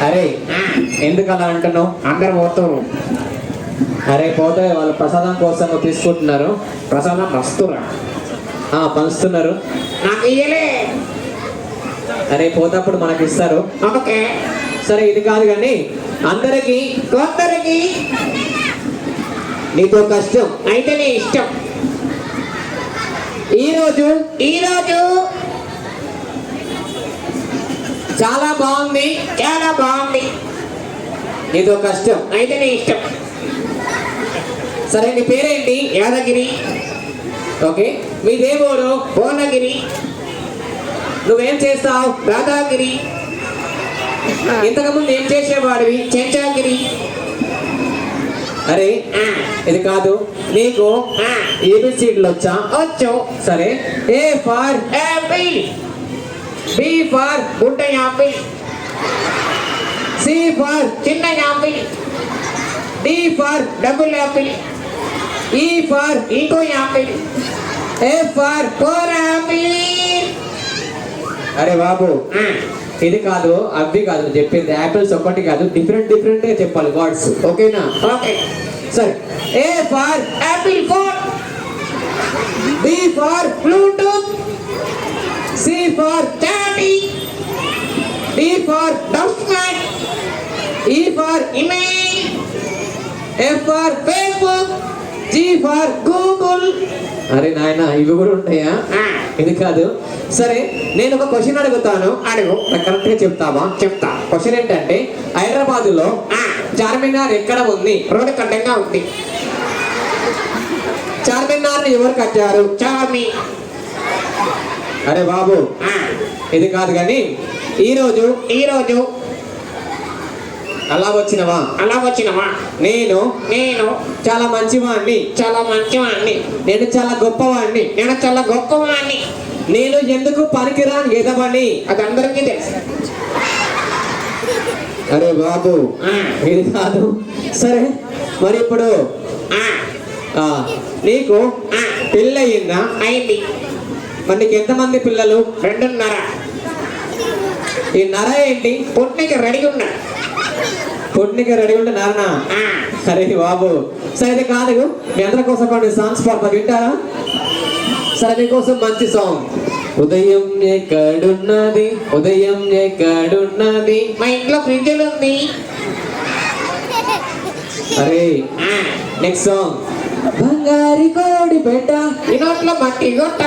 అరే ఎందుకు అలా అంటున్నావు? అందరు పోతారు. అరే పోతే వాళ్ళు ప్రసాదం కోసం తీసుకుంటున్నారు. ప్రసాదం వస్తురా పంచుతున్నారు. నాకు ఇయ్యలే. అరే పోతప్పుడు మనకి ఇస్తారు. ఓకే సరే ఇది కాదు కానీ అందరికి కొందరికి నీతో కష్టం అయితేనే ఇష్టం. ఈరోజు చాలా బాగుంది. చాలా బాగుంది. నీతో కష్టం అయితేనే ఇష్టం. సరే నీ పేరేంటి? యాదగిరి. ఓకే మీ దేవుడు? భువనగిరి. నువ్వేం చేస్తావు? రాధాగిరి. ఇంతకుముందు ఏం చేసేవాడివి? చెంచాగిరి. అరే ఇది కాదు. నీకు ఏబిసిడీలు వచ్చా? వచ్చు. సరే A for apple. B for గుడ్డ యాపిల్. సి ఫర్ చిన్న apple. D for double apple. E for ఇంకో apple. F for four apple. అరే బాబు ఇది కాదు అవి కాదు నువ్వు చెప్పింది. యాపిల్స్ ఒక్కటి కాదు, డిఫరెంట్ డిఫరెంట్ గా చెప్పాలి వర్డ్స్. ఓకేనా? ఓకే సరే A for Apple phone. B for Bluetooth. C for చాటి. D for dust mat. E for email. F for Facebook. G for Google. అరే నాయన ఇవి కూడా ఉంటాయా? ఇది కాదు. సరే నేను ఒక క్వశ్చన్ అడుగుతాను, అడుగు. కరెక్ట్ గా చెప్తావా? చెప్తా. క్వశ్చన్ ఏంటంటే హైదరాబాద్ లో చార్మినార్ ఎక్కడ ఉంది? రోడ్డు కడ్డంగా ఉంది. చార్మినార్ ఎవరు కట్టారు? చార్మి. అరే బాబు ఇది కాదు కానీ ఈరోజు అలా వచ్చినవా? అలా వచ్చినవా? నేను చాలా మంచివాణ్ణి. చాలా మంచివాణ్ణి. నేను చాలా గొప్పవాణ్ణి. నేను చాలా గొప్పవాణ్ణి. నేను ఎందుకు పనికిరాని ఎదవని అది అందరికీ తెలుసు. అరే బాబు ఇది కాదు. సరే మరి ఇప్పుడు నీకు పెళ్ళయిందా? అయింది. మరి నీకు ఎంతమంది పిల్లలు? 2.5. ఈ నర ఏంటి? పుట్టినకి రెడీ ఉన్నా. పుట్టినకి రెడీ ఉంటే నారనా? అరే బాబు సరే ఇది కాదు. మీ అందరి కోసం కొన్ని సాంగ్స్ పాప వింటారా? సరే మీకోసం మంచి సాంగ్. ఉదయం ఎక్కడున్నది, ఉదయం ఎక్కడున్నది. మా ఇంట్లో ఫ్రిడ్జ్లు ఉంది. అరే నెక్స్ట్ సాంగ్. బంగారి కోడి పెట్ట, ఈ నోట్లో మట్టి గొట్ట.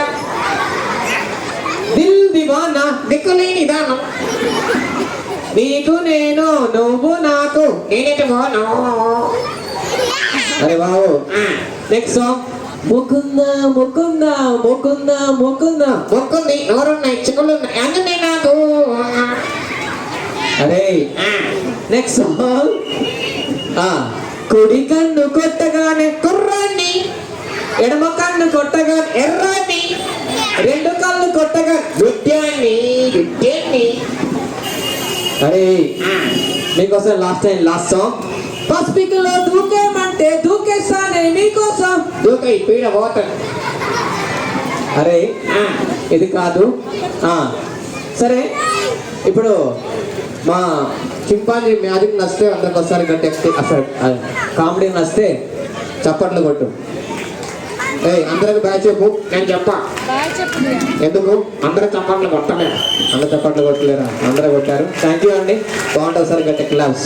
దిల్ దివానా, దిక్కులేని దానం. నీకు నేను, నువ్వు నాకు. నేనేటి పోను. అరే బాబు నెక్స్ట్ సాంగ్. ముకుంద ముకుంద ముకుంద ముకుంద. మొక్కుంది, నోరున్నాయి, చిక్కులున్నాయి, అన్నీ నాకు. అరే నెక్స్ట్ సాంగ్. కుడి కన్ను కొట్టగానే కుర్రాన్ని, ఎడమ కన్ను కొట్టగా ఎర్రాన్ని, 2 కళ్ళు కొట్టగా గుడ్డాన్ని. అరే మీకోసం లాస్ట్ సాంగ్. పసిపికలో దూకేమంటే దూకేస్తానే మీకోసం. దూకే పీడ పోతాను. అరే ఇది కాదు. సరే ఇప్పుడు మా చింపాంజీ మ్యాజిక్ నచ్చితే అందరికి ఒకసారి గట్టి అసలు కామెడీ నచ్చితే చప్పట్లు కొట్టు. అందరికి బాయ్ చెప్పు. నేను చెప్పా ఎందుకు? అందరూ చప్పట్లు కొట్టలేదు. అందరు చప్పట్లు కొట్టలేరా? అందరూ కొట్టారు. థ్యాంక్ యూ అండి. బాగుంటుంది సార్ గట్టి క్లాస్.